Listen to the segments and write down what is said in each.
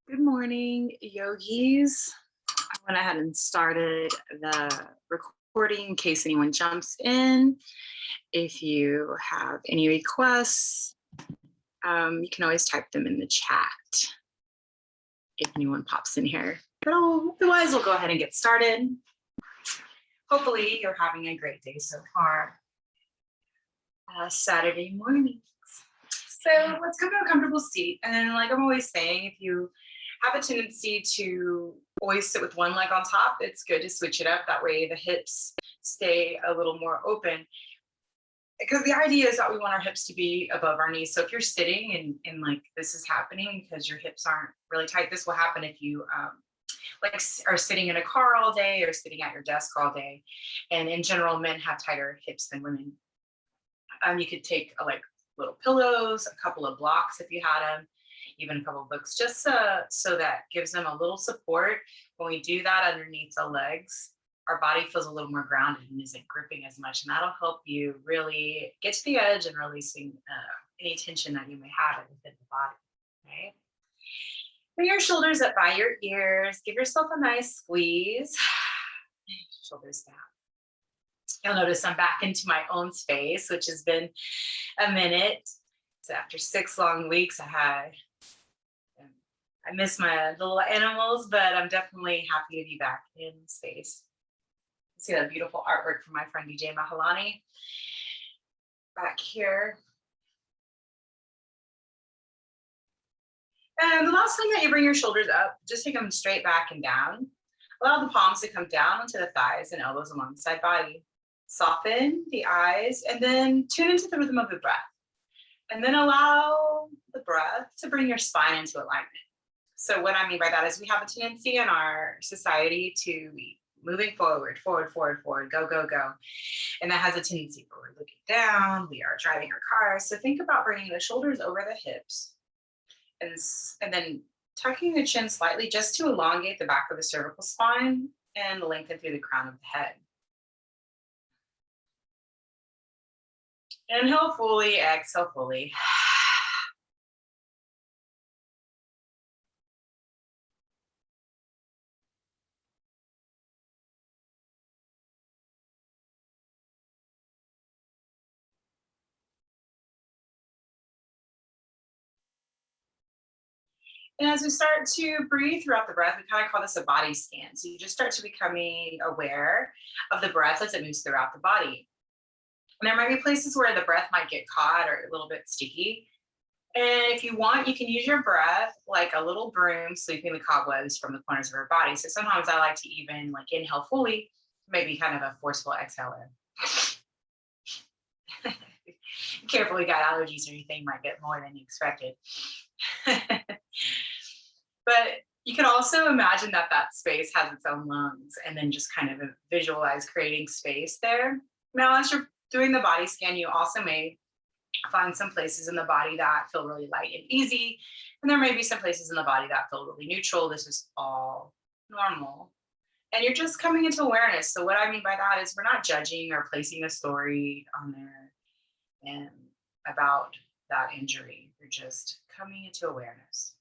Good morning, yogis. I went ahead and started the recording in case anyone jumps in. If you have any requests, you can always type them in the chat if anyone pops in here. But otherwise, we'll go ahead and get started. Hopefully, you're having a great day so far. Saturday morning. So let's come to a comfortable seat. And like I'm always saying, if you have a tendency to always sit with one leg on top, it's good to switch it up. That way the hips stay a little more open. Because the idea is that we want our hips to be above our knees. So if you're sitting and like this is happening because your hips aren't really tight, this will happen if you like are sitting in a car all day or sitting at your desk all day. And in general, men have tighter hips than women. You could take like little pillows, a couple of blocks if you had them, even a couple of books, just so that gives them a little support. When we do that underneath the legs, our body feels a little more grounded and isn't gripping as much. And that'll help you really get to the edge and releasing any tension that you may have within the body, right? Bring your shoulders up by your ears. Give yourself a nice squeeze. Shoulders down. You'll notice I'm back into my own space, which has been a minute. So after 6 long weeks, I miss my little animals, but I'm definitely happy to be back in space. See that beautiful artwork from my friend DJ Mahalani back here. And the last time that you bring your shoulders up, just take them straight back and down. Allow the palms to come down onto the thighs and elbows alongside body. Soften the eyes and then tune into the rhythm of the breath. And then allow the breath to bring your spine into alignment. So what I mean by that is we have a tendency in our society to be moving forward, go, go, go. And that has a tendency for we're looking down, we are driving our cars. So think about bringing the shoulders over the hips and then tucking the chin slightly just to elongate the back of the cervical spine and lengthen through the crown of the head. Inhale fully, exhale fully. And as we start to breathe throughout the breath, we kind of call this a body scan. So you just start to becoming aware of the breath as it moves throughout the body. And there might be places where the breath might get caught or a little bit sticky. And if you want, you can use your breath like a little broom sweeping the cobwebs from the corners of our body. So sometimes I like to even like inhale fully, maybe kind of a forceful exhale in. Careful, you got allergies or anything, might get more than you expected. But you can also imagine that that space has its own lungs and then just kind of visualize creating space there. Now, as you're doing the body scan, you also may find some places in the body that feel really light and easy. And there may be some places in the body that feel really neutral. This is all normal. And you're just coming into awareness. So what I mean by that is we're not judging or placing a story on there and about that injury. You're just coming into awareness.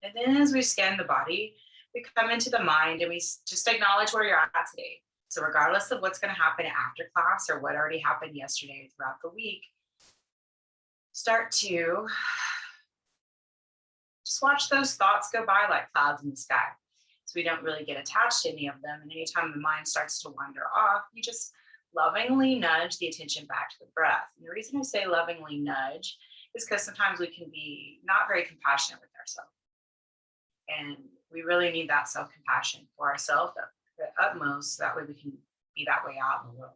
And then as we scan the body, we come into the mind and we just acknowledge where you're at today. So regardless of what's going to happen after class or what already happened yesterday throughout the week, start to just watch those thoughts go by like clouds in the sky. So we don't really get attached to any of them. And anytime the mind starts to wander off, you just lovingly nudge the attention back to the breath. And the reason I say lovingly nudge is because sometimes we can be not very compassionate with ourselves. And we really need that self-compassion for ourselves at the utmost. So that way we can be that way out in the world.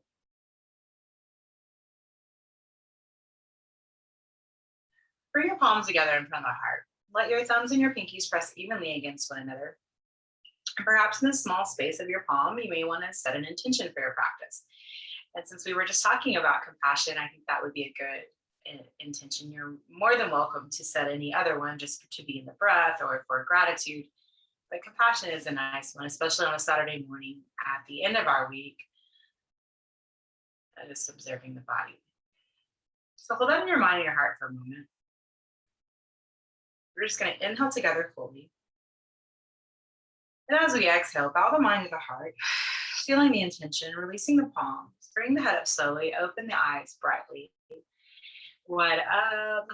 Bring your palms together in front of the heart. Let your thumbs and your pinkies press evenly against one another. And perhaps in the small space of your palm, you may want to set an intention for your practice. And since we were just talking about compassion, I think that would be a good intention. You're more than welcome to set any other one just to be in the breath or for gratitude. But compassion is a nice one, especially on a Saturday morning at the end of our week. Just observing the body. So hold that in your mind and your heart for a moment. We're just going to inhale together fully. And as we exhale, bow the mind to the heart, feeling the intention, releasing the palms, bring the head up slowly, open the eyes brightly. What up?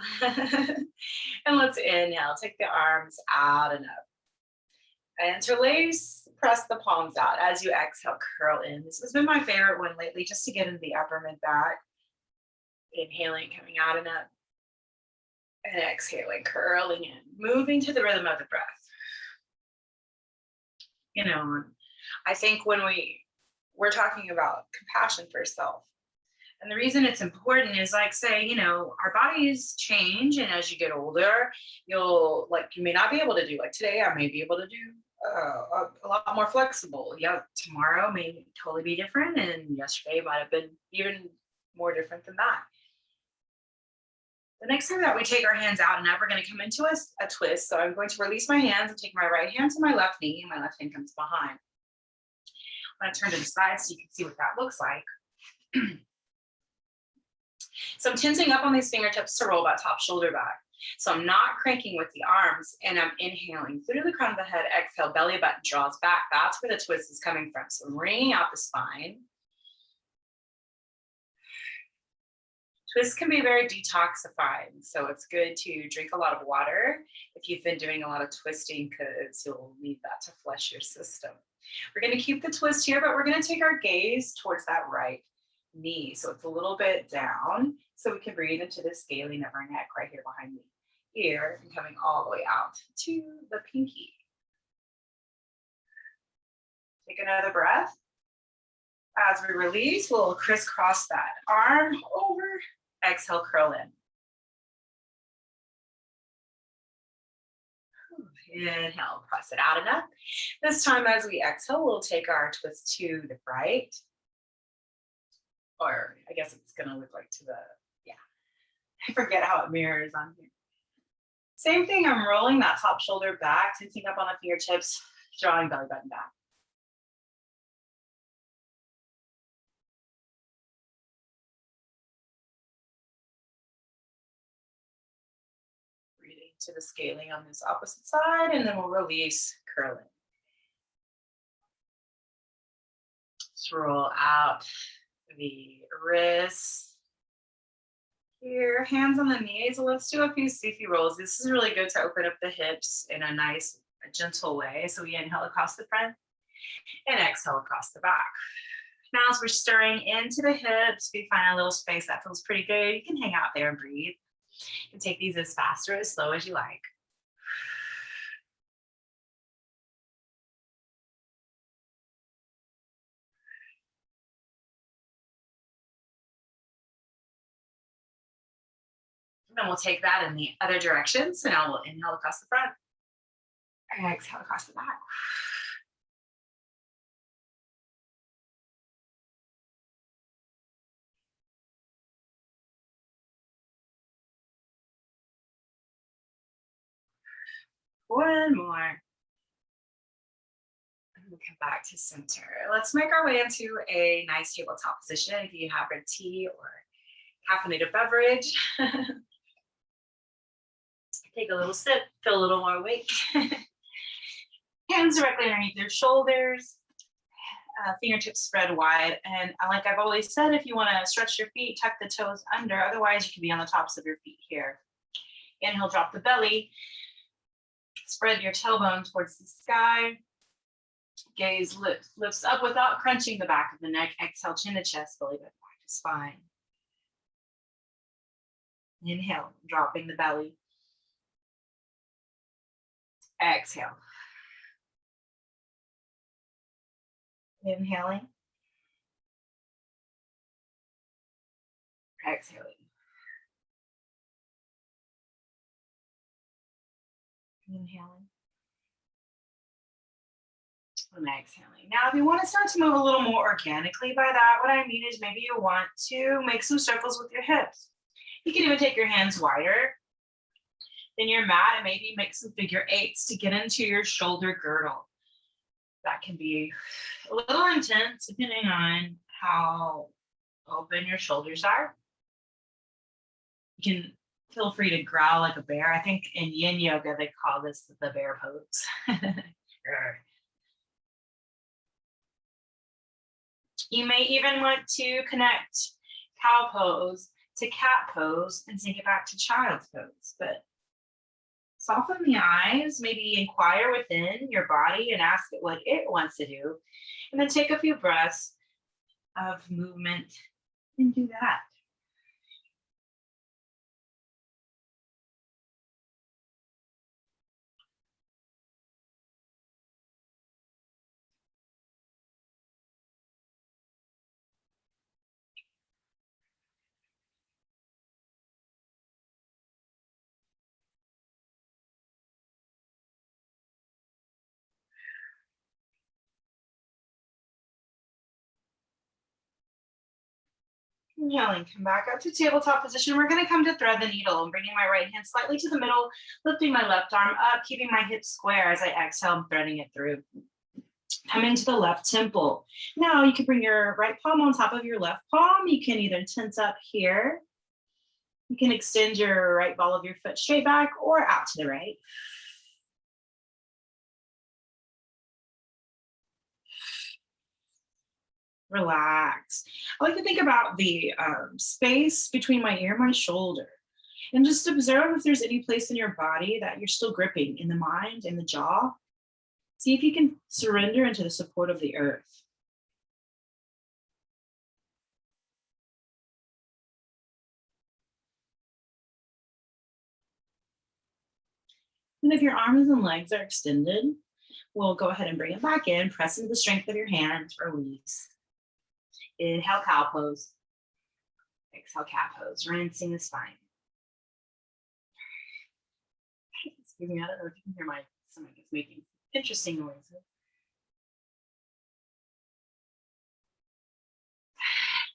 And let's inhale, take the arms out and up. Interlace, press the palms out. As you exhale, curl in. This has been my favorite one lately, just to get into the upper mid back. Inhaling, coming out and up. And exhaling, curling in, moving to the rhythm of the breath. You know, I think when we're talking about compassion for self, and the reason it's important is like, say, you know, our bodies change, and as you get older, you may not be able to do, like today, I may be able to do a lot more flexible. Yeah, tomorrow may totally be different, and yesterday might have been even more different than that. The next time that we take our hands out and up, we're going to come into a twist. So I'm going to release my hands and take my right hand to my left knee, and my left hand comes behind. I'm going to turn to the side so you can see what that looks like. So I'm tensing up on these fingertips to roll that top shoulder back. So I'm not cranking with the arms, and I'm inhaling through the crown of the head. Exhale, belly button draws back. That's where the twist is coming from. So I'm wringing out the spine. Twists can be very detoxifying, so it's good to drink a lot of water if you've been doing a lot of twisting, because you'll need that to flush your system. We're going to keep the twist here, but we're going to take our gaze towards that right knee. So it's a little bit down, so we can breathe into the scaling of our neck right here behind me. Here, and coming all the way out to the pinky. Take another breath. As we release, we'll crisscross that arm over. Exhale, curl in. Inhale, press it out and up. This time as we exhale, we'll take our twist to the right. Or I guess it's gonna look like to the, yeah. I forget how it mirrors on here. Same thing, I'm rolling that top shoulder back, tensing up on the fingertips, drawing belly button back. To the scaling on this opposite side, and then we'll release, curling. Just roll out the wrists. Here, hands on the knees. Let's do a few Sifi rolls. This is really good to open up the hips in a nice, gentle way. So we inhale across the front and exhale across the back. Now as we're stirring into the hips, we find a little space that feels pretty good. You can hang out there and breathe. You can take these as fast or as slow as you like. And then we'll take that in the other direction. So now we'll inhale across the front. And exhale across the back. One more. We'll come back to center. Let's make our way into a nice tabletop position. If you have a tea or caffeinated beverage, take a little sip, feel a little more awake. Hands directly underneath your shoulders, fingertips spread wide. And like I've always said, if you want to stretch your feet, tuck the toes under. Otherwise, you can be on the tops of your feet here. Inhale, drop the belly. Spread your tailbone towards the sky. Gaze lifts up without crunching the back of the neck. Exhale, chin to chest, belly button back to spine. Inhale, dropping the belly. Exhale. Inhaling. Exhaling. Inhaling. And exhaling. Now, if you want to start to move a little more organically, by that, what I mean is maybe you want to make some circles with your hips. You can even take your hands wider than your mat and maybe make some figure eights to get into your shoulder girdle. That can be a little intense depending on how open your shoulders are. You can Feel free to growl like a bear. I think in yin yoga, they call this the bear pose. You may even want to connect cow pose to cat pose and sink it back to child's pose. But soften the eyes, maybe inquire within your body and ask it what it wants to do. And then take a few breaths of movement and do that. Inhaling, come back up to tabletop position. We're going to come to thread the needle. I'm bringing my right hand slightly to the middle, lifting my left arm up, keeping my hips square as I exhale, I'm threading it through. Coming to the left temple. Now you can bring your right palm on top of your left palm. You can either tense up here. You can extend your right ball of your foot straight back or out to the right. Relax. I like to think about the space between my ear and my shoulder. And just observe if there's any place in your body that you're still gripping in the mind, in the jaw. See if you can surrender into the support of the earth. And if your arms and legs are extended, we'll go ahead and bring it back in. Press into the strength of your hands, release. Inhale, cow pose. Exhale, cat pose, rinsing the spine. Excuse me, I don't know if you can hear my stomach is making interesting noises.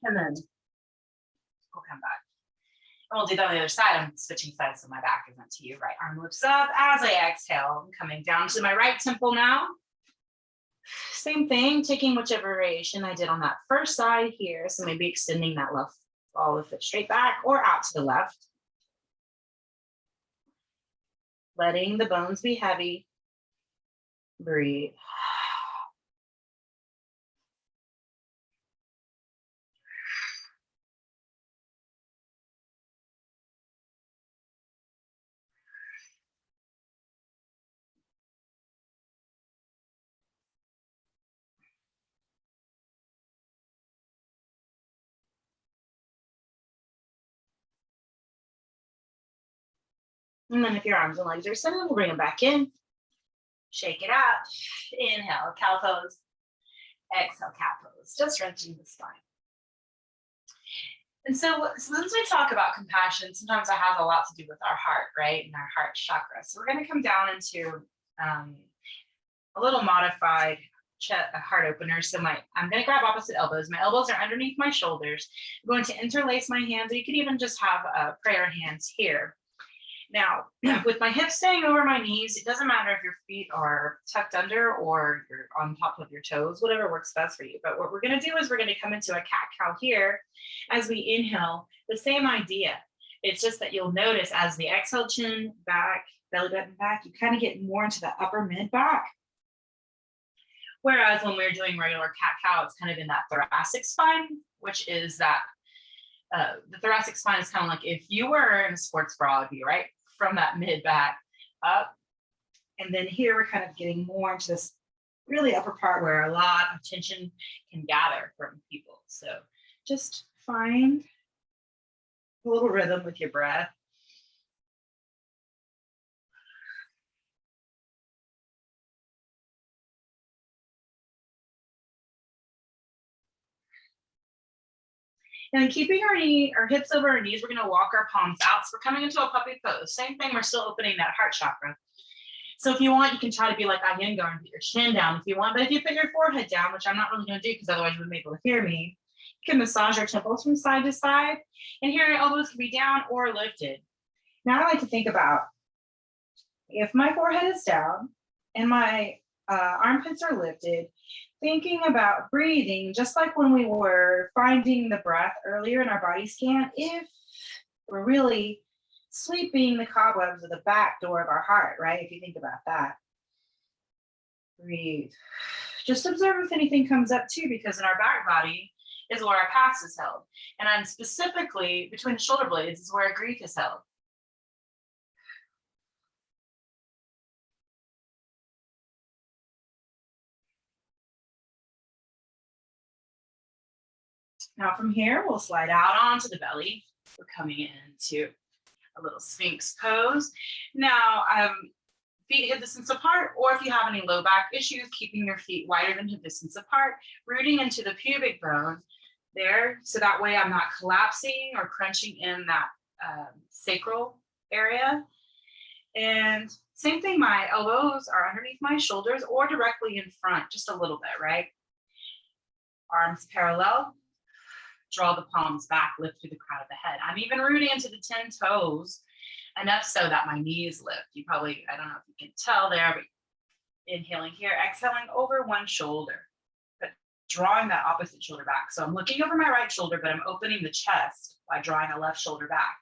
And then we'll come back. And we'll do that on the other side. I'm switching sides so my back isn't to you. Right arm lifts up as I exhale. I'm coming down to my right temple now. Same thing, taking whichever variation I did on that first side here. So maybe extending that left ball of foot straight back or out to the left. Letting the bones be heavy. Breathe. And then if your arms and legs are centered, we'll bring them back in. Shake it out. Inhale, cow pose. Exhale, cat pose. Just wrenching the spine. And so as we talk about compassion, sometimes it has a lot to do with our heart, right? And our heart chakra. So we're going to come down into a little modified heart opener. So I'm going to grab opposite elbows. My elbows are underneath my shoulders. I'm going to interlace my hands. You could even just have prayer hands here. Now, with my hips staying over my knees, it doesn't matter if your feet are tucked under or you're on top of your toes, whatever works best for you. But what we're going to do is we're going to come into a cat-cow here as we inhale. The same idea. It's just that you'll notice as the exhale, chin back, belly button back, you kind of get more into the upper mid back. Whereas when we're doing regular cat-cow, it's kind of in that thoracic spine, which is that the thoracic spine is kind of like if you were in a sports bra, it'd be right from that mid back up. And then here we're kind of getting more into this really upper part where a lot of tension can gather from people. So just find a little rhythm with your breath. And keeping our hips over our knees, we're going to walk our palms out. So we're coming into a puppy pose. Same thing, we're still opening that heart chakra. So if you want, you can try to be like Iyengar and put your chin down if you want. But if you put your forehead down, which I'm not really going to do because otherwise you wouldn't be able to hear me, you can massage your temples from side to side. And here your elbows can be down or lifted. Now I like to think about if my forehead is down and my armpits are lifted, thinking about breathing, just like when we were finding the breath earlier in our body scan, if we're really sweeping the cobwebs of the back door of our heart, right? If you think about that. Breathe. Just observe if anything comes up too, because in our back body is where our past is held. And then specifically between the shoulder blades is where grief is held. Now from here, we'll slide out onto the belly. We're coming into a little Sphinx pose. Now, feet hip distance apart, or if you have any low back issues, keeping your feet wider than hip distance apart, rooting into the pubic bone there. So that way I'm not collapsing or crunching in that sacral area. And same thing, my elbows are underneath my shoulders or directly in front, just a little bit, right? Arms parallel. Draw the palms back, lift through the crown of the head. I'm even rooting into the 10 toes, enough so that my knees lift. You probably, I don't know if you can tell there, but inhaling here, exhaling over one shoulder, but drawing that opposite shoulder back. So I'm looking over my right shoulder, but I'm opening the chest by drawing a left shoulder back.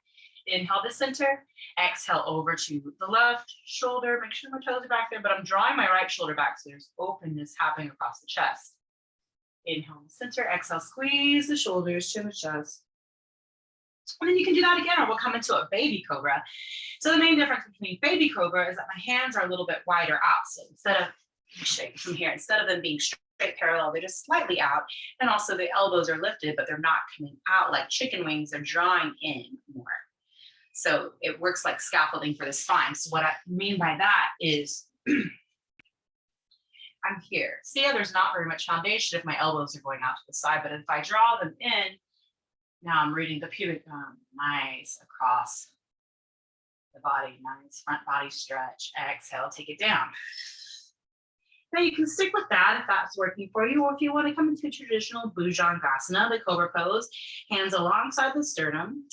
Inhale to center, exhale over to the left shoulder. Make sure my toes are back there, but I'm drawing my right shoulder back so there's openness happening across the chest. Inhale to center, exhale, squeeze the shoulders, chin the chest. And then you can do that again, or we'll come into a baby cobra. So the main difference between baby cobra is that my hands are a little bit wider out. So instead of, from here, instead of them being straight parallel, they're just slightly out. And also the elbows are lifted, but they're not coming out like chicken wings. They're drawing in more. So it works like scaffolding for the spine. So what I mean by that is I'm here. See how there's not very much foundation if my elbows are going out to the side, but if I draw them in, now I'm reading the pubic bone, nice across the body, nice front body stretch. Exhale, take it down. Now you can stick with that if that's working for you, or if you want to come into traditional Bhujangasana, the cobra pose, hands alongside the sternum,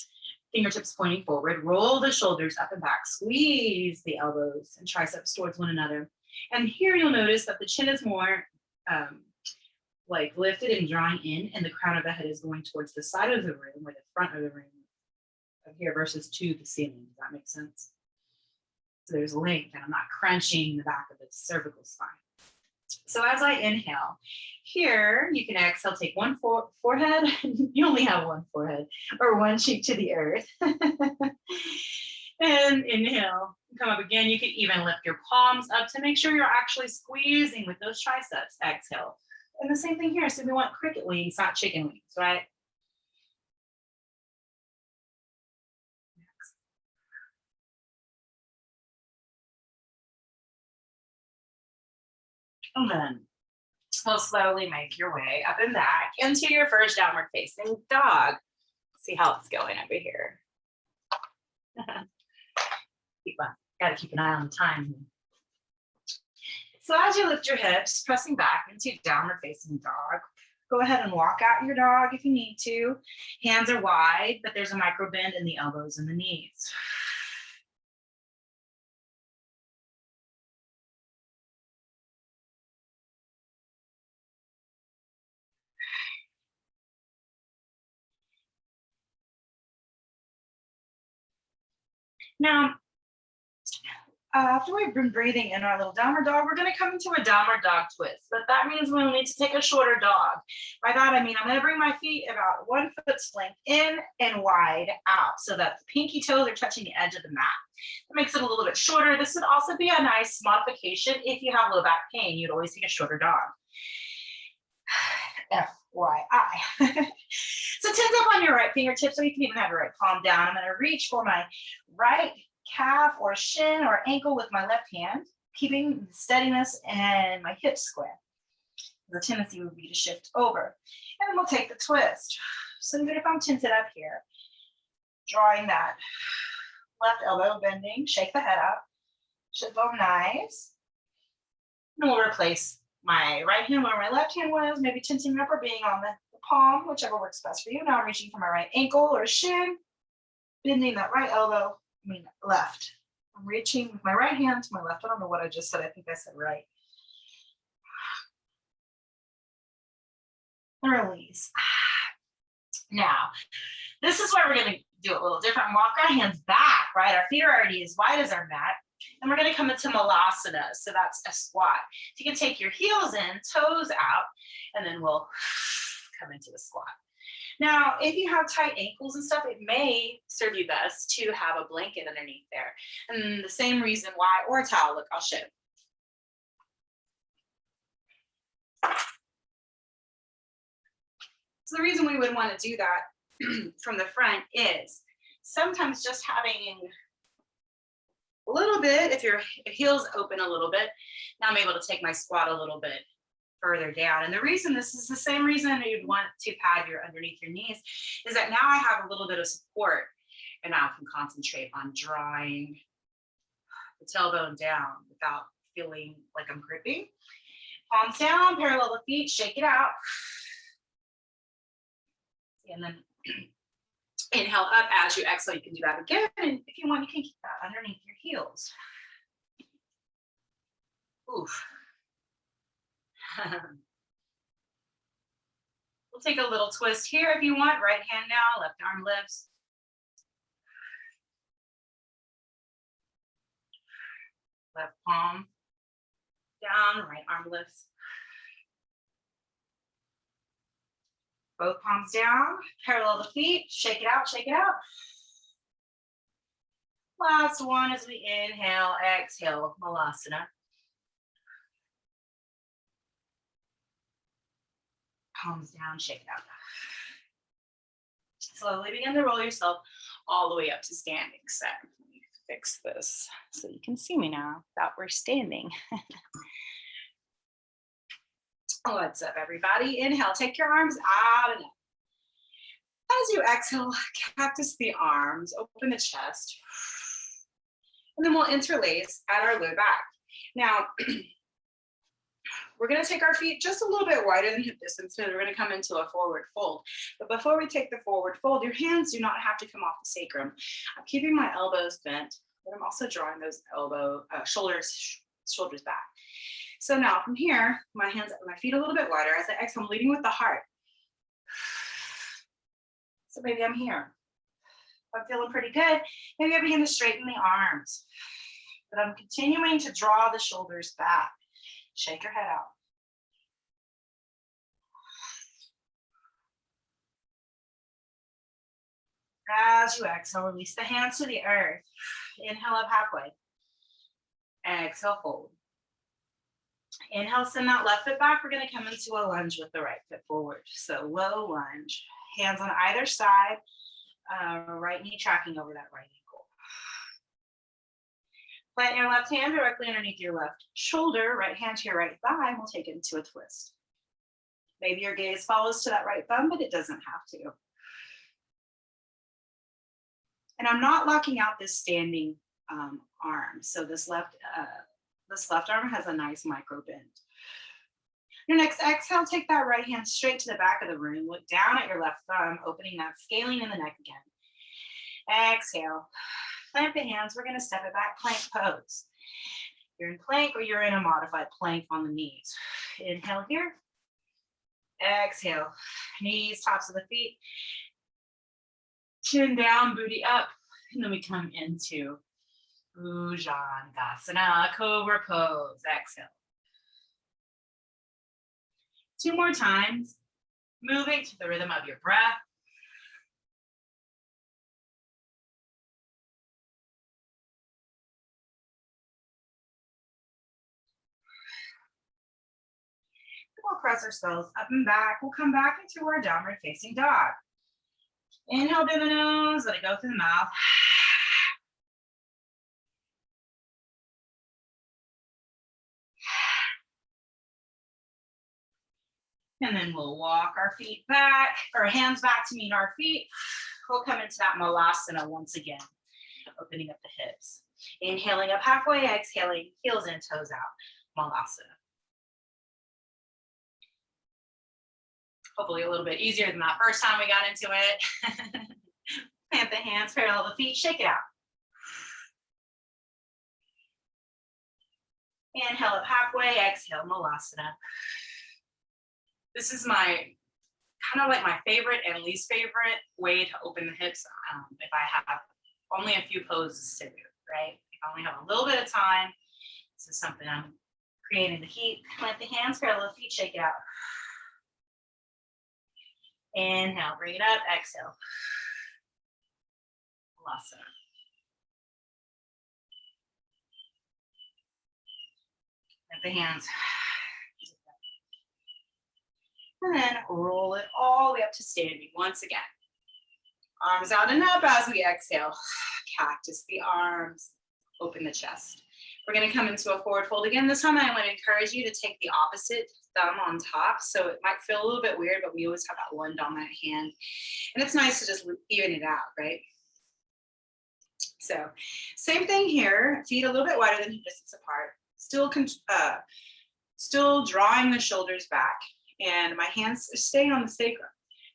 fingertips pointing forward, roll the shoulders up and back, squeeze the elbows and triceps towards one another. And here you'll notice that the chin is more like lifted and drawing in, and the crown of the head is going towards the side of the room or the front of the room of here versus to the ceiling. Does that make sense? So there's length, and I'm not crunching the back of the cervical spine. So as I inhale, here you can exhale, take one forehead. You only have one forehead, or one cheek to the earth. And inhale, come up again. You can even lift your palms up to make sure you're actually squeezing with those triceps. Exhale. And the same thing here. So we want cricket wings, not chicken wings, right? And then we'll slowly make your way up and back into your first downward facing dog. See how it's going over here. Got to keep an eye on the time. So as you lift your hips, pressing back into downward facing dog, go ahead and walk out your dog if you need to. Hands are wide, but there's a micro bend in the elbows and the knees. Now, after we've been breathing in our little downward dog, we're going to come into a downward dog twist. But that means we'll need to take a shorter dog. By that, I mean I'm going to bring my feet about 1 foot's length in and wide out so that the pinky toes are touching the edge of the mat. That makes it a little bit shorter. This would also be a nice modification if you have low back pain. You'd always take a shorter dog. FYI. So tens up on your right fingertips, so you can even have your right palm down. I'm going to reach for my right calf or shin or ankle with my left hand, keeping steadiness and my hips square. The tendency would be to shift over. And then we'll take the twist. So even if I'm tented up here, drawing that left elbow bending, shake the head up, shift bone nice. And we'll replace my right hand where my left hand was, maybe tensing up or being on the palm, whichever works best for you. Now I'm reaching for my right ankle or shin, bending that right elbow, left. I'm reaching with my right hand to my left. I don't know what I just said. I think I said right. And release. Now, this is where we're going to do it a little different. Walk our hands back, right? wide. Our feet are already as wide as our mat. And we're going to come into Malasana. So that's a squat. So you can take your heels in, toes out, and then we'll come into the squat. Now, if you have tight ankles and stuff, it may serve you best to have a blanket underneath there. And the same reason why, or a towel, look, I'll show you. So the reason we would want to do that from the front is sometimes just having a little bit, if your heels open a little bit, now I'm able to take my squat a little bit further down. And the reason, this is the same reason you'd want to pad your underneath your knees, is that now I have a little bit of support and now I can concentrate on drawing the tailbone down without feeling like I'm gripping. Palms down, parallel the feet, shake it out. And then inhale up as you exhale. You can do that again. And if you want, you can keep that underneath your heels. Oof. We'll take a little twist here if you want. Right hand now, left arm lifts. Left palm down, right arm lifts. Both palms down, parallel the feet, shake it out, shake it out. Last one as we inhale, exhale, Malasana. Palms down, shake it out. Slowly begin to roll yourself all the way up to standing. So let me fix this so you can see me now without we're standing. What's up, everybody? Inhale, take your arms out and up. As you exhale, cactus the arms, open the chest. And then we'll interlace at our low back. Now, we're going to take our feet just a little bit wider than hip distance, and we're going to come into a forward fold. But before we take the forward fold, your hands do not have to come off the sacrum. I'm keeping my elbows bent, but I'm also drawing those shoulders back. So now from here, my hands and my feet a little bit wider. As I exhale, I'm leading with the heart. So maybe I'm here. I'm feeling pretty good. Maybe I begin to straighten the arms. But I'm continuing to draw the shoulders back. Shake your head out. As you exhale, release the hands to the earth. Inhale up halfway. Exhale, fold. Inhale, send that left foot back. We're going to come into a lunge with the right foot forward. So low lunge. Hands on either side. Right knee tracking over that right ankle. Plant your left hand directly underneath your left shoulder. Right hand to your right thigh. And we'll take it into a twist. Maybe your gaze follows to that right thumb, but it doesn't have to. And I'm not locking out this standing arm. So this left arm has a nice micro bend. Your next exhale, take that right hand straight to the back of the room. Look down at your left thumb, opening that scaling in the neck again. Exhale, plant the hands. We're going to step it back, plank pose. You're in plank or you're in a modified plank on the knees. Inhale here. Exhale, knees, tops of the feet. Chin down, booty up. And then we come into Bhujangasana, Cobra Pose. Exhale. 2 more times, moving to the rhythm of your breath. We'll press ourselves up and back. We'll come back into our downward facing dog. Inhale through the nose, let it go through the mouth. And then we'll walk our feet back, our hands back to meet our feet. We'll come into that Malasana once again, opening up the hips. Inhaling up halfway, exhaling, heels in, toes out, Malasana. Hopefully a little bit easier than that first time we got into it. Plant the hands, parallel the feet, shake it out. Inhale up halfway, exhale, Malasana. This is my kind of like my favorite and least favorite way to open the hips if I have only a few poses to do, right? I only have a little bit of time. This is something I'm creating the heat. Plant the hands, parallel feet, shake it out. Inhale, bring it up, exhale. Awesome. Plant the hands. And then roll it all the way up to standing once again. Arms out and up as we exhale. Cactus the arms, open the chest. We're gonna come into a forward fold again. This time I want to encourage you to take the opposite thumb on top. So it might feel a little bit weird, but we always have that one dominant hand. And it's nice to just even it out, right? So same thing here, feet a little bit wider than hip distance apart. Still drawing the shoulders back. And my hands are staying on the sacrum,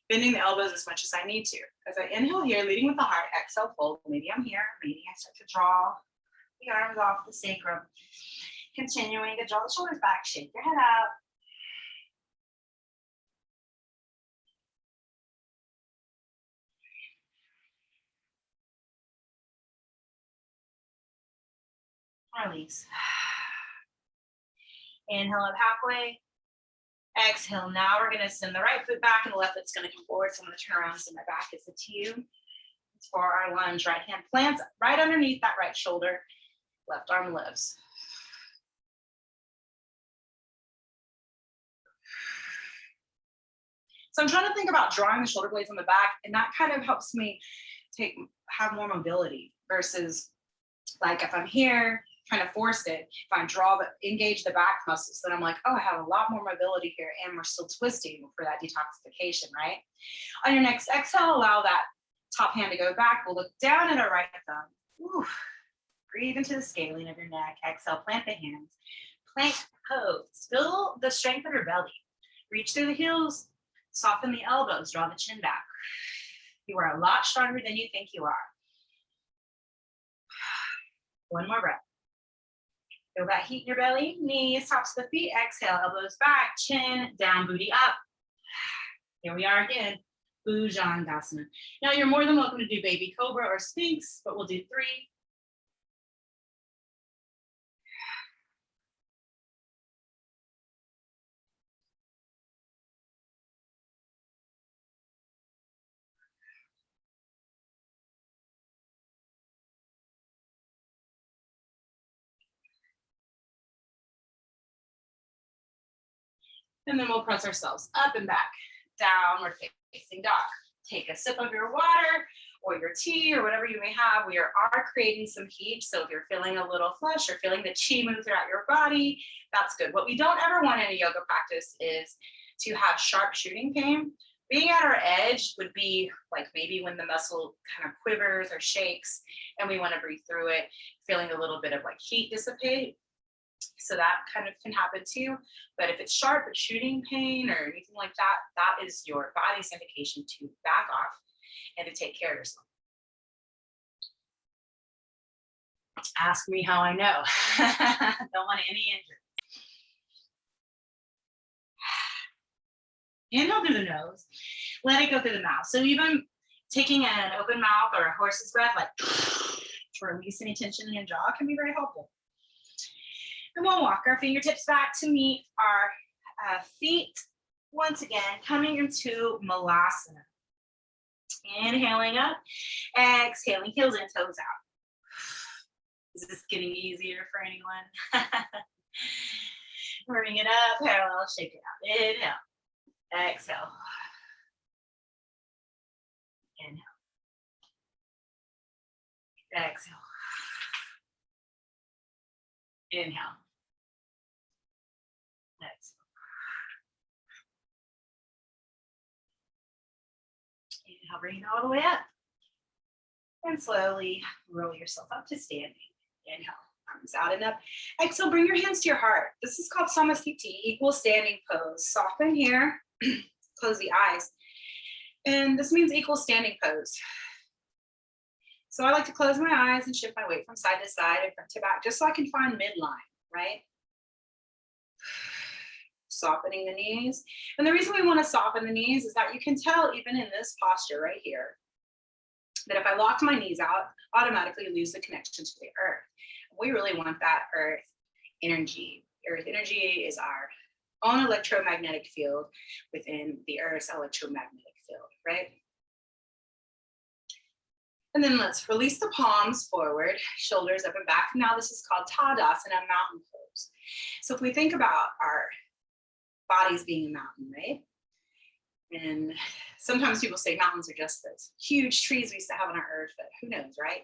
bending the elbows as much as I need to. As I inhale here, leading with the heart, exhale, fold. Maybe I'm here, maybe I start to draw the arms off the sacrum. Continuing to draw the shoulders back, shake your head out. Release. Inhale up halfway. Exhale. Now we're going to send the right foot back and the left foot's going to come forward. So I'm going to turn around so my back is to you. It's for our lunge. Right hand plants right underneath that right shoulder. Left arm lifts. So I'm trying to think about drawing the shoulder blades on the back, and that kind of helps me have more mobility versus like if I'm here trying to force it, if I engage the back muscles, then I'm like, oh, I have a lot more mobility here, and we're still twisting for that detoxification, right? On your next exhale, allow that top hand to go back. We'll look down at our right thumb. Whew. Breathe into the scaling of your neck. Exhale, plant the hands. Plank pose. Feel the strength of your belly. Reach through the heels. Soften the elbows. Draw the chin back. You are a lot stronger than you think you are. One more breath. Feel that heat in your belly. Knees, tops of the feet. Exhale, elbows back, chin down, booty up. Here we are again. Bhujangasana. Now you're more than welcome to do baby cobra or sphinx, but we'll do 3. And then we'll press ourselves up and back, downward facing dog. Take a sip of your water or your tea or whatever you may have. We are creating some heat. So if you're feeling a little flush or feeling the chi move throughout your body, that's good. What we don't ever want in a yoga practice is to have sharp shooting pain. Being at our edge would be like maybe when the muscle kind of quivers or shakes and we want to breathe through it, feeling a little bit of like heat dissipate. So that kind of can happen too. But if it's sharp or shooting pain or anything like that, that is your body's indication to back off and to take care of yourself. Ask me how I know. Don't want any injury. Inhale through the nose. Let it go through the mouth. So even taking an open mouth or a horse's breath, like to release any tension in your jaw can be very helpful. And we'll walk our fingertips back to meet our feet. Once again, coming into Malasana. Inhaling up, exhaling, heels and toes out. Is this getting easier for anyone? Bring it up, parallel, shake it out. Inhale, exhale. Inhale. Exhale. Inhale. Exhale. Inhale, bring it all the way up. And slowly roll yourself up to standing. Inhale, arms out and up. Exhale, bring your hands to your heart. This is called Samasthiti, equal standing pose. Soften here, close the eyes. And this means equal standing pose. So I like to close my eyes and shift my weight from side to side and front to back, just so I can find midline, right? Softening the knees. And the reason we want to soften the knees is that you can tell even in this posture right here, that if I locked my knees out, automatically lose the connection to the earth. We really want that earth energy. Earth energy is our own electromagnetic field within the earth's electromagnetic field, right? And then let's release the palms forward, shoulders up and back. Now this is called Tadasana, mountain pose. So if we think about our bodies being a mountain, right? And sometimes people say mountains are just those huge trees we used to have on our earth, but who knows, right?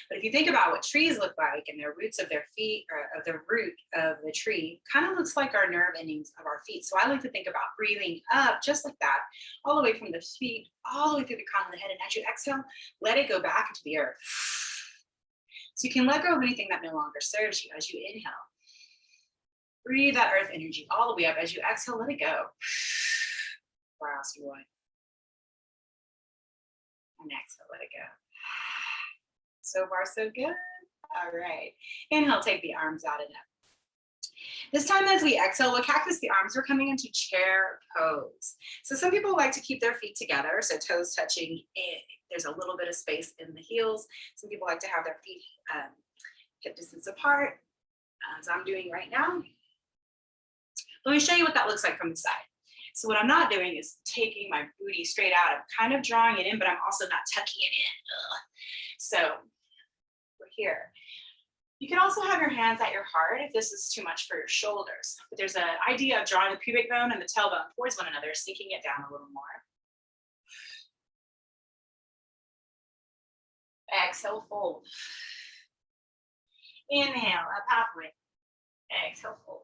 But if you think about what trees look like and their roots of their feet, or of the root of the tree, kind of looks like our nerve endings of our feet. So I like to think about breathing up just like that, all the way from the feet, all the way through the crown of the head. And as you exhale, let it go back into the earth. So you can let go of anything that no longer serves you as you inhale. Breathe that earth energy all the way up. As you exhale, let it go. Last one. And exhale, let it go. So far, so good. All right. Inhale, take the arms out and up. This time as we exhale, we'll cactus the arms. We're coming into chair pose. So some people like to keep their feet together, so toes touching. There's a little bit of space in the heels. Some people like to have their feet hip distance apart, as I'm doing right now. Let me show you what that looks like from the side. So what I'm not doing is taking my booty straight out. I'm kind of drawing it in, but I'm also not tucking it in. Ugh. So we're here. You can also have your hands at your heart if this is too much for your shoulders. But there's an idea of drawing the pubic bone and the tailbone towards one another, sinking it down a little more. Exhale, fold. Inhale, up halfway. Exhale, fold.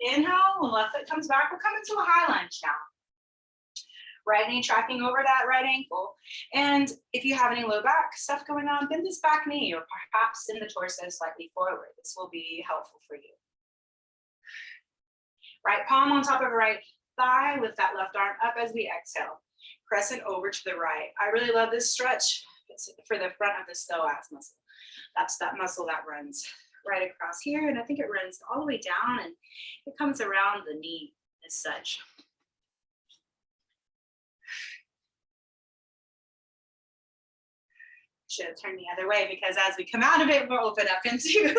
Inhale, when left foot comes back, we'll come into a high lunge now. Right knee tracking over that right ankle. And if you have any low back stuff going on, bend this back knee or perhaps send the torso slightly forward. This will be helpful for you. Right palm on top of right thigh, lift that left arm up as we exhale. Crescent over to the right. I really love this stretch. It's for the front of the psoas muscle. That's that muscle that runs right across here, and I think it runs all the way down and it comes around the knee as such. Should have turned the other way because as we come out of it, we'll open up into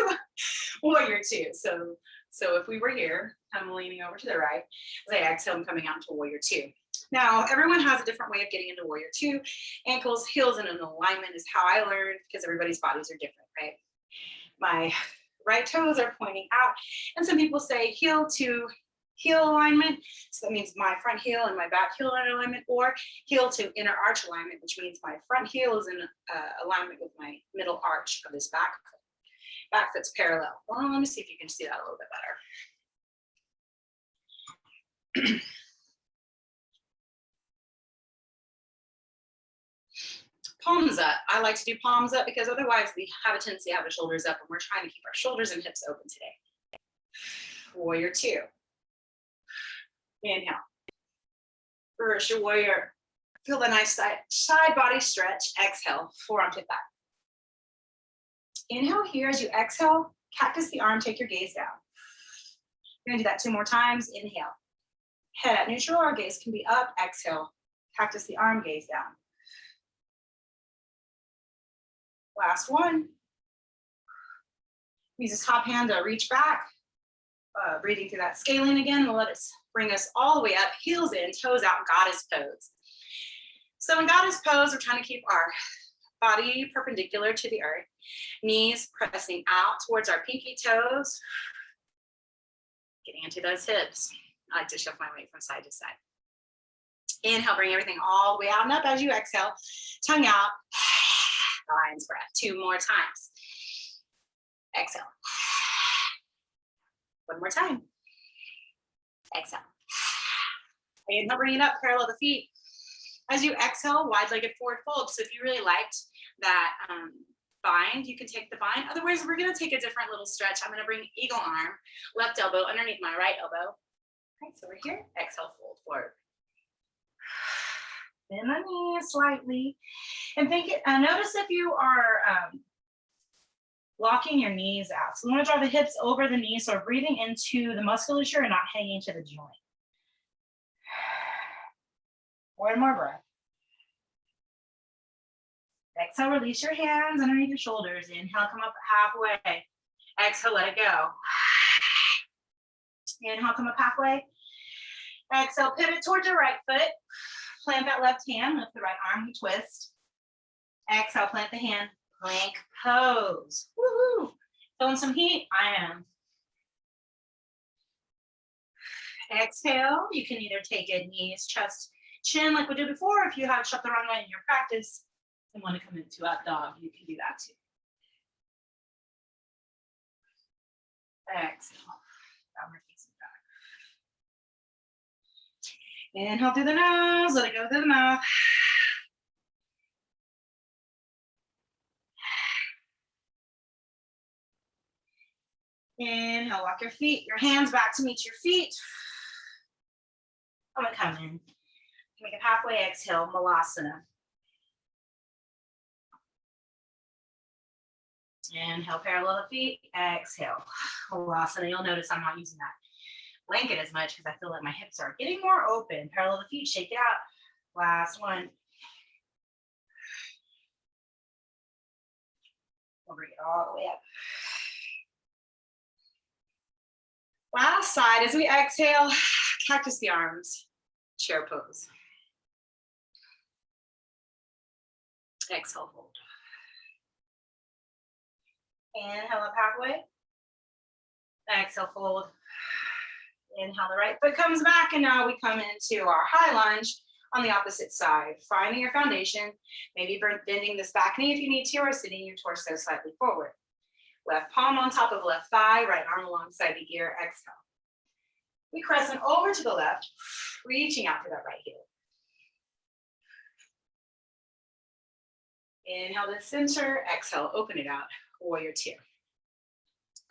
warrior two. So if we were here, I'm leaning over to the right. As I exhale, I'm coming out into warrior two. Now, everyone has a different way of getting into warrior two. Ankles, heels, and an alignment is how I learned because everybody's bodies are different, right? My right toes are pointing out, and some people say heel to heel alignment. So that means my front heel and my back heel are in alignment, or heel to inner arch alignment, which means my front heel is in alignment with my middle arch of this back foot. Back foot's parallel. Well, let me see if you can see that a little bit better. Palms up. I like to do palms up because otherwise we have a tendency to have the shoulders up, and we're trying to keep our shoulders and hips open today. Warrior two. Inhale. Reverse your warrior. Feel the nice side body stretch. Exhale, forearm to back. Inhale here. As you exhale, cactus the arm, take your gaze down. You're gonna do that 2 more times. Inhale. Head at neutral, our gaze can be up. Exhale, cactus the arm, gaze down. Last one. Use this top hand to reach back. Breathing through that scalene again. We'll let it bring us all the way up, heels in, toes out, goddess pose. So in goddess pose, we're trying to keep our body perpendicular to the earth, knees pressing out towards our pinky toes, getting into those hips. I like to shift my weight from side to side. Inhale, bring everything all the way out and up as you exhale, tongue out, lion's breath. 2 more times. Exhale. 1 more time. Exhale. Inhale, bring it up, parallel the feet. As you exhale, wide-legged forward fold. So if you really liked that bind, you can take the bind. Otherwise, we're gonna take a different little stretch. I'm gonna bring eagle arm, left elbow underneath my right elbow. All right, so we're here. Exhale, fold forward. Bend the knee slightly. And notice if you are locking your knees out. So we want to draw the hips over the knees, so we're breathing into the musculature and not hanging to the joint. 1 more breath. Exhale, release your hands underneath your shoulders. Inhale, come up halfway. Exhale, let it go. Inhale, come up halfway. Exhale, pivot towards your right foot. Plant that left hand, lift the right arm, we twist. Exhale, plant the hand, plank pose. Woohoo! Feeling some heat? I am. Exhale, you can either take it knees, chest, chin like we did before. If you have chaturanga in your practice and want to come into up dog, you can do that too. Exhale, downward facing dog. Inhale through the nose, let it go through the mouth. Inhale, walk your hands back to meet your feet. I'm gonna come in. Make it halfway, exhale, Malasana. Inhale, parallel the feet, exhale, Malasana. You'll notice I'm not using that blanket as much because I feel like my hips are getting more open. Parallel the feet, shake it out. Last one. We'll bring it all the way up. Last side, as we exhale, cactus the arms, chair pose. Exhale, fold. Inhale up halfway. Exhale, fold. Inhale, the right foot comes back, and now we come into our high lunge on the opposite side. Finding your foundation, maybe bending this back knee if you need to, or sitting your torso slightly forward. Left palm on top of left thigh, right arm alongside the ear, exhale. We crescent over to the left, reaching out for that right heel. Inhale to center, exhale, open it out, warrior two.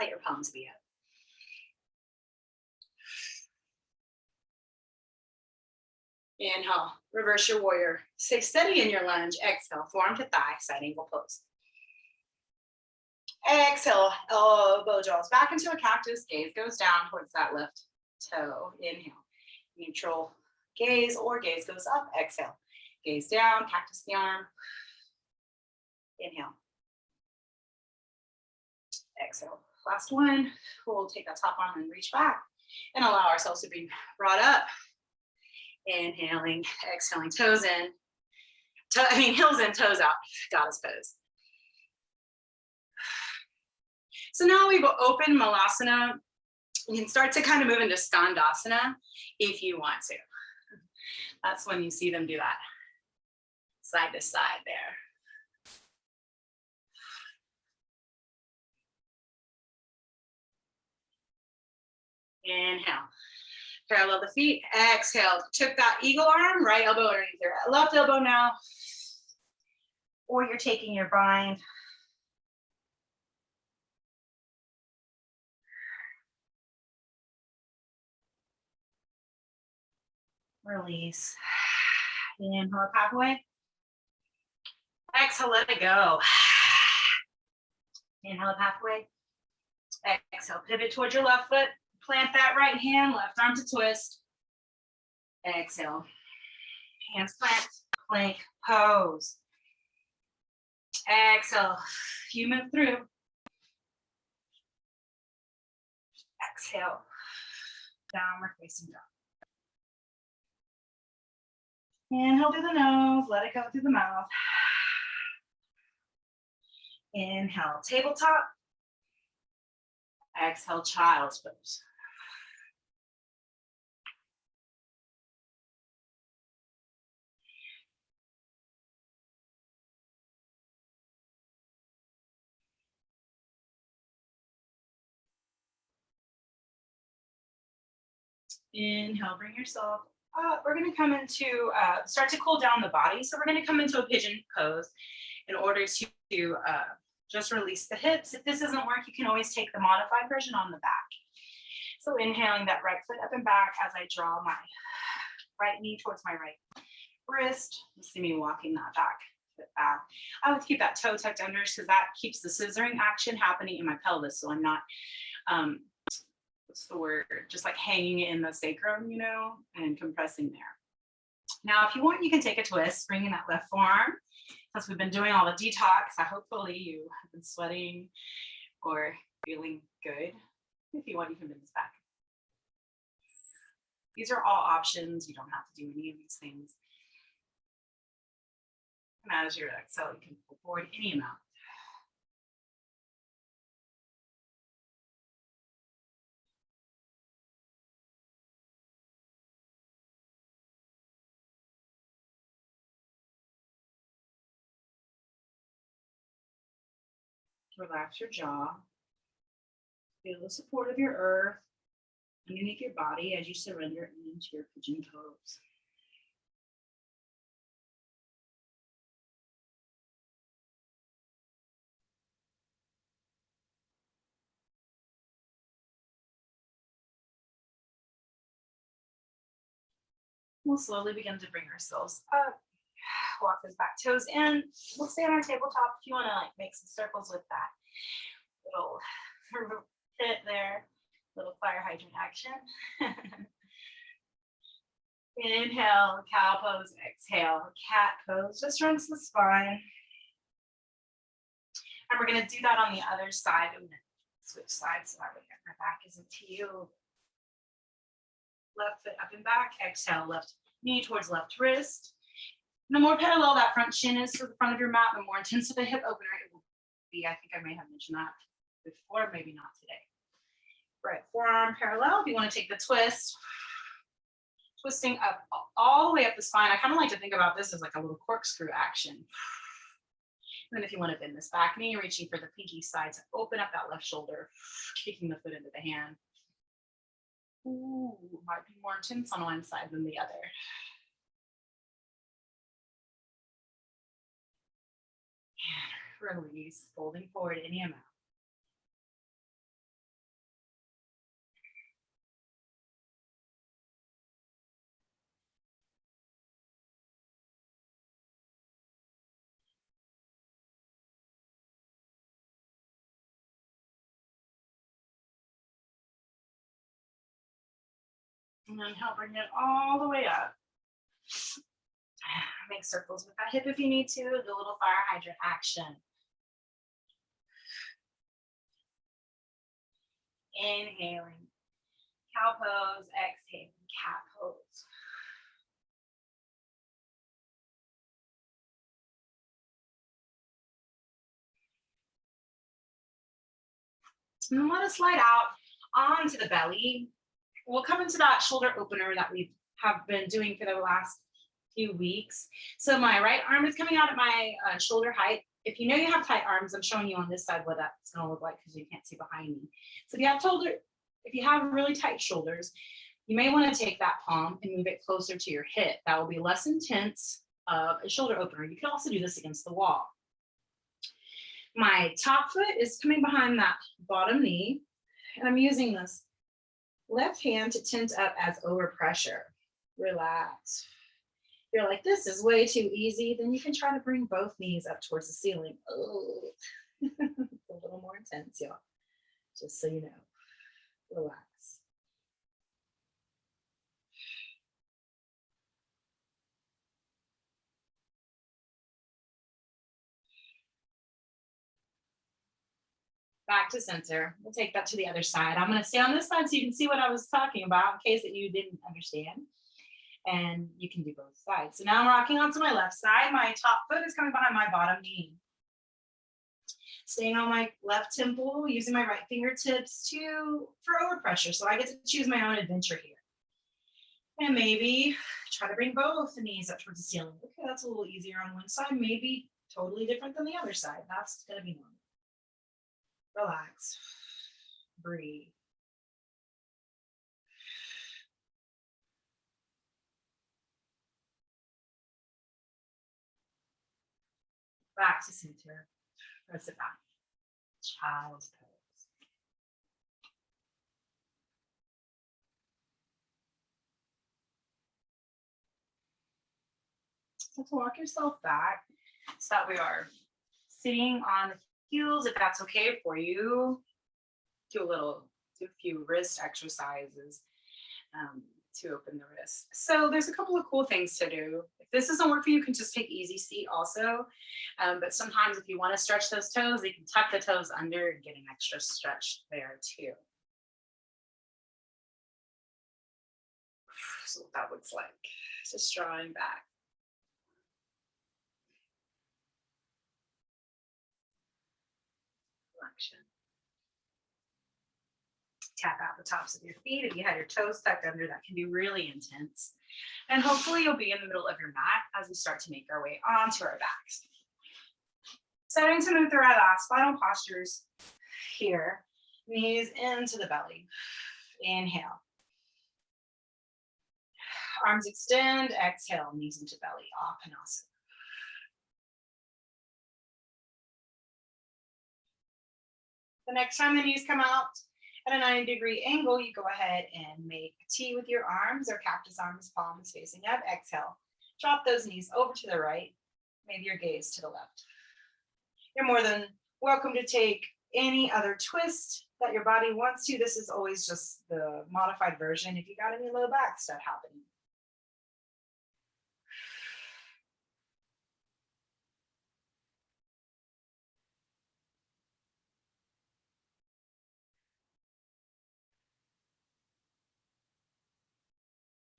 Let your palms be up. Inhale, reverse your warrior. Stay steady in your lunge, exhale, forearm to thigh, side angle pose. Exhale, elbow draws back into a cactus, gaze goes down towards that left toe. Inhale, neutral gaze or gaze goes up, exhale. Gaze down, cactus the arm. Inhale. Exhale. Last one. We'll take that top arm and reach back and allow ourselves to be brought up. Inhaling, exhaling, toes in. Heels in, toes out, goddess pose. So now we've opened Malasana. You can start to kind of move into Skandasana if you want to. That's when you see them do that. Side to side there. Inhale. Parallel the feet. Exhale. Took that eagle arm, right elbow underneath your left elbow now. Or you're taking your bind. Release. Inhale up halfway. Exhale, let it go. Inhale up halfway. Exhale, pivot towards your left foot. Plant that right hand, left arm to twist. Exhale. Hands plant, plank pose. Exhale. You move through. Exhale. Downward facing dog. Inhale through the nose, let it go through the mouth. Inhale, tabletop. Exhale, child's pose. Inhale, bring yourself up. We're going to come into, start to cool down the body. So we're going to come into a pigeon pose in order to just release the hips. If this doesn't work, you can always take the modified version on the back. So inhaling that right foot up and back as I draw my right knee towards my right wrist. You see me walking that back. I would keep that toe tucked under because that keeps the scissoring action happening in my pelvis. So I'm not, what's the word? Just like hanging in the sacrum, you know, and compressing there. Now, if you want, you can take a twist, bringing that left forearm since we've been doing all the detox, hopefully you have been sweating or feeling good. If you want, you can bend this back. These are all options. You don't have to do any of these things. And as you exhale, you can pull forward any amount. Relax your jaw. Feel the support of your earth underneath your body as you surrender into your pigeon pose. We'll slowly begin to bring ourselves up. Walk those back toes in. We'll stay on our tabletop if you want to like make some circles with that little fit there, little fire hydrant action. Inhale, cow pose, exhale, cat pose. Just rinse the spine. And we're going to do that on the other side. I'm going to switch sides so that way my back isn't to you. Left foot up and back. Exhale, left knee towards left wrist. The more parallel that front shin is to the front of your mat, the more intense of a hip opener it will be. I think I may have mentioned that before, maybe not today. Right forearm parallel. If you want to take the twist, twisting up all the way up the spine. I kind of like to think about this as like a little corkscrew action. And then if you want to bend this back knee, reaching for the pinky side to open up that left shoulder, kicking the foot into the hand. Ooh, might be more intense on one side than the other. And release, folding forward any amount. And then help bring it all the way up. Make circles with that hip if you need to. The little fire hydrant action. Inhaling, cow pose, exhaling, cat pose. And then let us slide out onto the belly. We'll come into that shoulder opener that we have been doing for the last few weeks. So my right arm is coming out at my shoulder height. If you know you have tight arms, I'm showing you on this side what that's going to look like because you can't see behind me. So if you have really tight shoulders, you may want to take that palm and move it closer to your hip. That will be less intense of a shoulder opener. You can also do this against the wall. My top foot is coming behind that bottom knee, and I'm using this left hand to tent up as overpressure. Relax. If you're like, this is way too easy, then you can try to bring both knees up towards the ceiling. Oh, it's a little more intense, y'all. Just so you know. Relax. Back to center. We'll take that to the other side. I'm going to stay on this side so you can see what I was talking about in case that you didn't understand. And you can do both sides. So now I'm rocking onto my left side. My top foot is coming behind my bottom knee. Staying on my left temple, using my right fingertips for overpressure. So I get to choose my own adventure here. And maybe try to bring both knees up towards the ceiling. Okay, that's a little easier on one side. Maybe totally different than the other side. That's going to be normal. Relax. Breathe. Back to center. Press it back. Child's pose. So to walk yourself back so that we are sitting on the heels, if that's okay for you. Do a few wrist exercises. to open the wrist. So there's a couple of cool things to do. If this doesn't work for you, you can just take easy seat also. But sometimes if you want to stretch those toes, you can tuck the toes under and get an extra stretch there too. So what that looks like, just drawing back. Flexion. Tap out the tops of your feet. If you had your toes tucked under, that can be really intense. And hopefully you'll be in the middle of your mat as we start to make our way onto our backs. Starting to move through our last final postures here. Knees into the belly. Inhale. Arms extend, exhale, knees into belly, Apanasana. The next time the knees come out at a 90-degree angle, you go ahead and make a T with your arms or cactus arms, palms facing up. Exhale. Drop those knees over to the right, maybe your gaze to the left. You're more than welcome to take any other twist that your body wants to. This is always just the modified version if you got any low back stuff happening.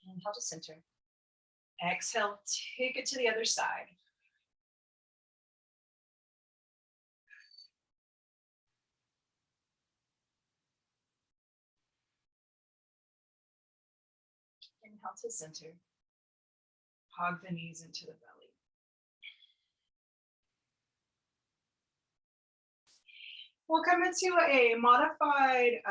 Inhale to center. Exhale, take it to the other side. Inhale to center. Hug the knees into the belly. We'll come into a modified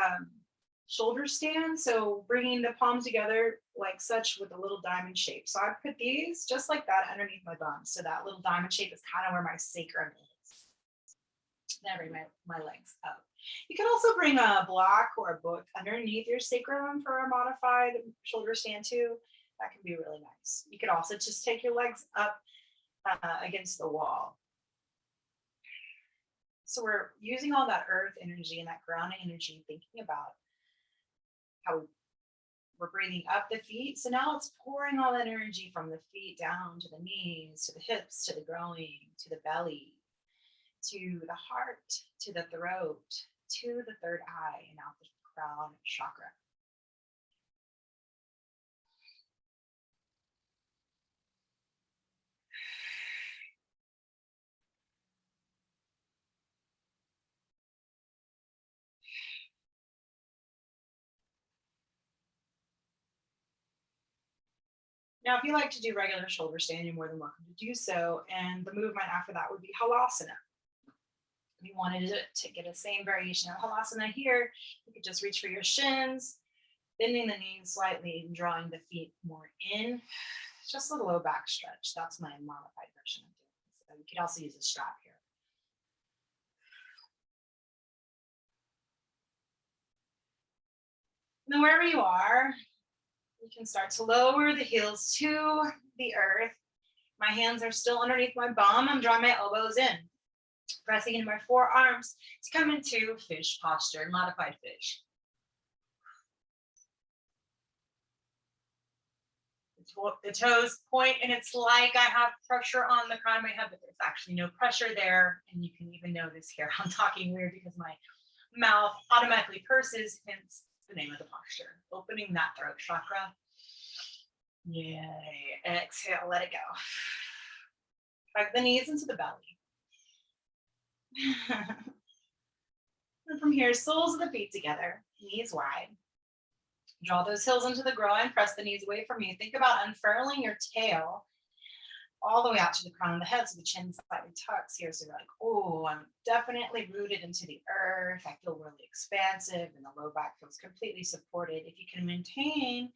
shoulder stand. So bringing the palms together like such with a little diamond shape. So I put these just like that underneath my bum. So that little diamond shape is kind of where my sacrum is. Then I bring my legs up. You can also bring a block or a book underneath your sacrum for a modified shoulder stand too. That can be really nice. You could also just take your legs up against the wall. So we're using all that earth energy and that grounding energy, thinking about how we're breathing up the feet. So now it's pouring all that energy from the feet down to the knees, to the hips, to the groin, to the belly, to the heart, to the throat, to the third eye, and out the crown chakra. Now, if you like to do regular shoulder stand, you're more than welcome to do so. And the movement after that would be Halasana. If you wanted to get a same variation of Halasana here, you could just reach for your shins, bending the knees slightly and drawing the feet more in. Just a low back stretch. That's my modified version of doing it. So you could also use a strap here. Now, wherever you are, you can start to lower the heels to the earth. My hands are still underneath my bum. I'm drawing my elbows in, pressing into my forearms to come into fish posture, modified fish. The toes point, and it's like I have pressure on the crown of my head, but there's actually no pressure there. And you can even notice here, I'm talking weird because my mouth automatically purses, hence the name of the posture. Opening that throat chakra. Yay. Exhale, let it go. Hug the knees into the belly. And from here, soles of the feet together, knees wide. Draw those heels into the groin, press the knees away from you. Think about unfurling your tail all the way out to the crown of the head so the chin slightly tucks here. So you're like, oh, I'm definitely rooted into the earth. I feel really expansive and the low back feels completely supported. If you can maintain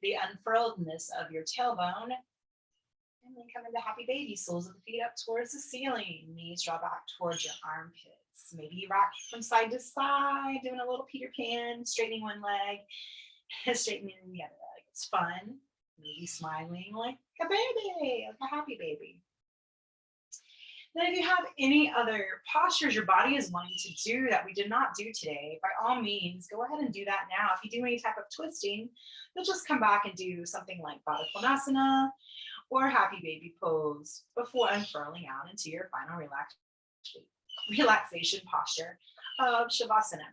the unfurledness of your tailbone, and then come into happy baby, soles of the feet up towards the ceiling, knees draw back towards your armpits. Maybe you rock from side to side, doing a little Peter Pan, straightening one leg, straightening the other leg. It's fun. Maybe smiling like a baby, like a happy baby. Then if you have any other postures your body is wanting to do that we did not do today, by all means, go ahead and do that now. If you do any type of twisting, you'll just come back and do something like Baddha Konasana or Happy Baby Pose before unfurling out into your final relaxation posture of Shavasana.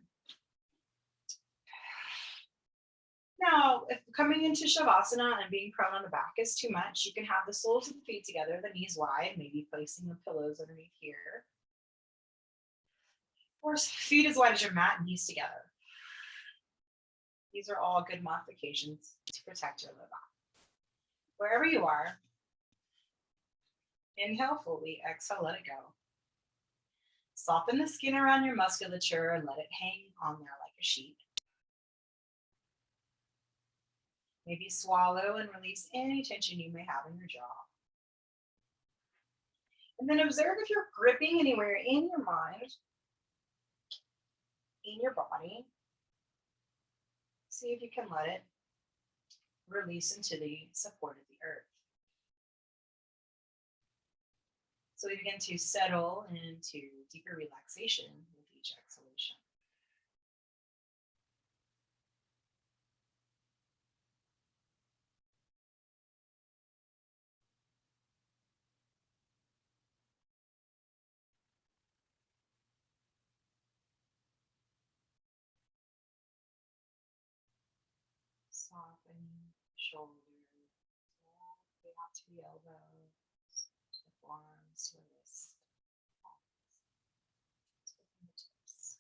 Now, if coming into Shavasana and being prone on the back is too much, you can have the soles of the feet together, the knees wide, maybe placing the pillows underneath here. Or feet as wide as your mat, knees together. These are all good modifications to protect your low back. Wherever you are, inhale fully, exhale, let it go. Soften the skin around your musculature and let it hang on there like a sheet. Maybe swallow and release any tension you may have in your jaw. And then observe if you're gripping anywhere in your mind, in your body. See if you can let it release into the support of the earth. So we begin to settle into deeper relaxation with each exhalation. Soften shoulders, all the way out to the elbows, to the forearms, to the wrists, to the fingertips.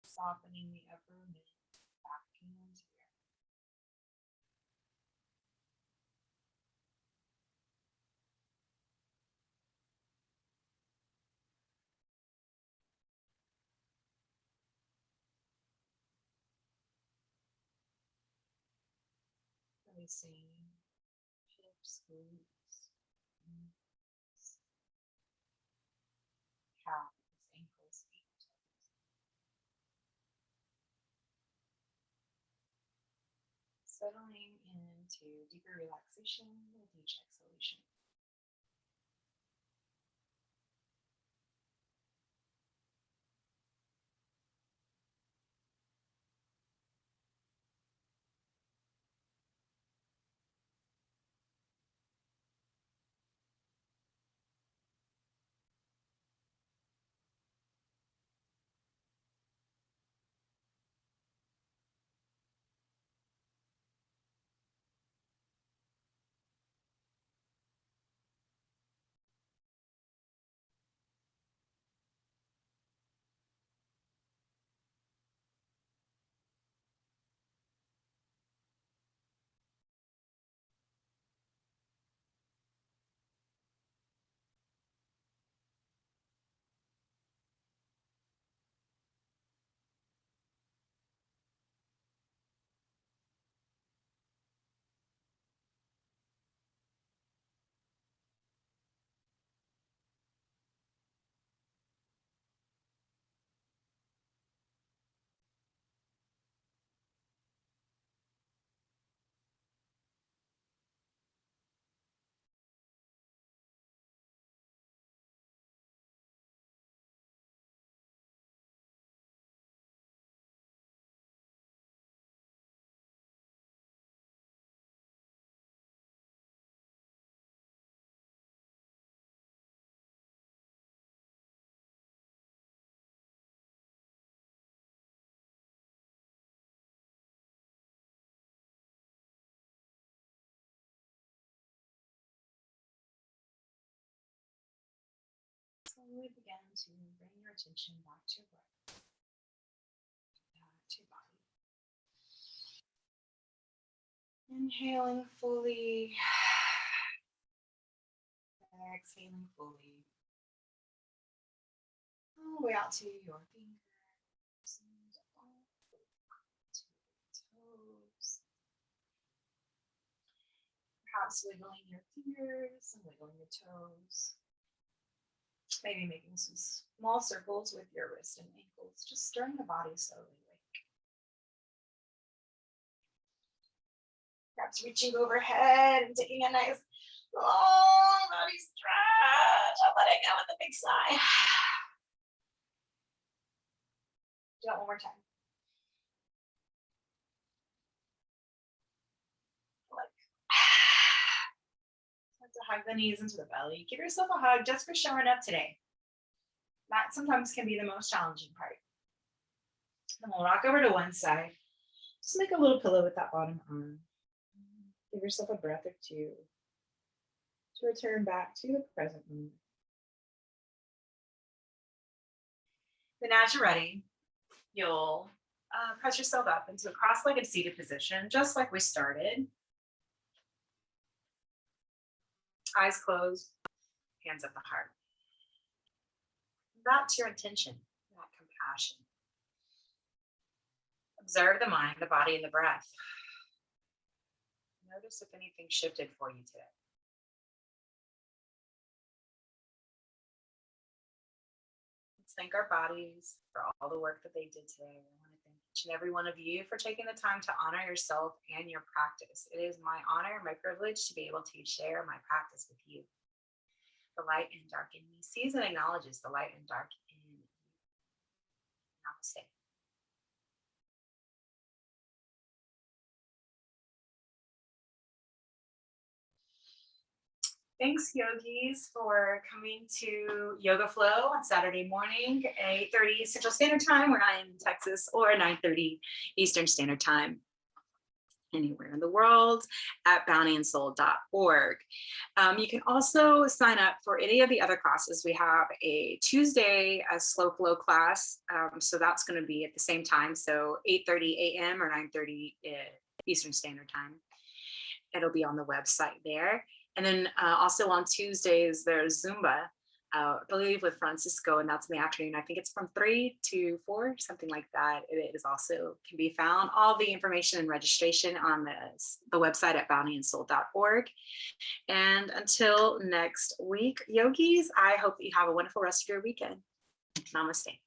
Softening the upper mid back hands here. Releasing hips, glutes, knees, calves, ankles, feet. Settling into deeper relaxation with each exhalation. Slowly begin to bring your attention back to your breath, back to your body. Inhaling fully, exhaling fully. All the way out to your fingers and all the way to your toes. Perhaps wiggling your fingers and wiggling your toes. Maybe making some small circles with your wrists and ankles, just stirring the body slowly awake. Perhaps reaching overhead and taking a nice Long body stretch. I'll let it go with a big sigh. Do that one more time. Like, to hug the knees into the belly. Give yourself a hug just for showing up today. That sometimes can be the most challenging part. Then we'll rock over to one side. Just make a little pillow with that bottom arm. Give yourself a breath or two to return back to the present moment. Then as you're ready, you'll press yourself up into a cross-legged seated position, just like we started. Eyes closed, hands at the heart. That's your intention, that compassion. Observe the mind, the body, and the breath. Notice if anything shifted for you today. Let's thank our bodies for all the work that they did today. I want to thank each and every one of you for taking the time to honor yourself and your practice. It is my honor and my privilege to be able to share my practice with you. The light and dark in me sees and acknowledges the light and dark in you. Namaste. Thanks, yogis, for coming to Yoga Flow on Saturday morning, 8:30 Central Standard Time, where I am in Texas, or 9:30 Eastern Standard Time, anywhere in the world, at bountyandsoul.org. You can also sign up for any of the other classes. We have a Tuesday slow flow class, so that's going to be at the same time, so 8:30 a.m. or 9:30 Eastern Standard Time. It'll be on the website there. And then also on Tuesdays, there's Zumba, I believe with Francisco, and that's in the afternoon. I think it's from 3 to 4, something like that. It is also can be found. All the information and registration on the website at bountyandsoul.org. And until next week, yogis, I hope that you have a wonderful rest of your weekend. Namaste.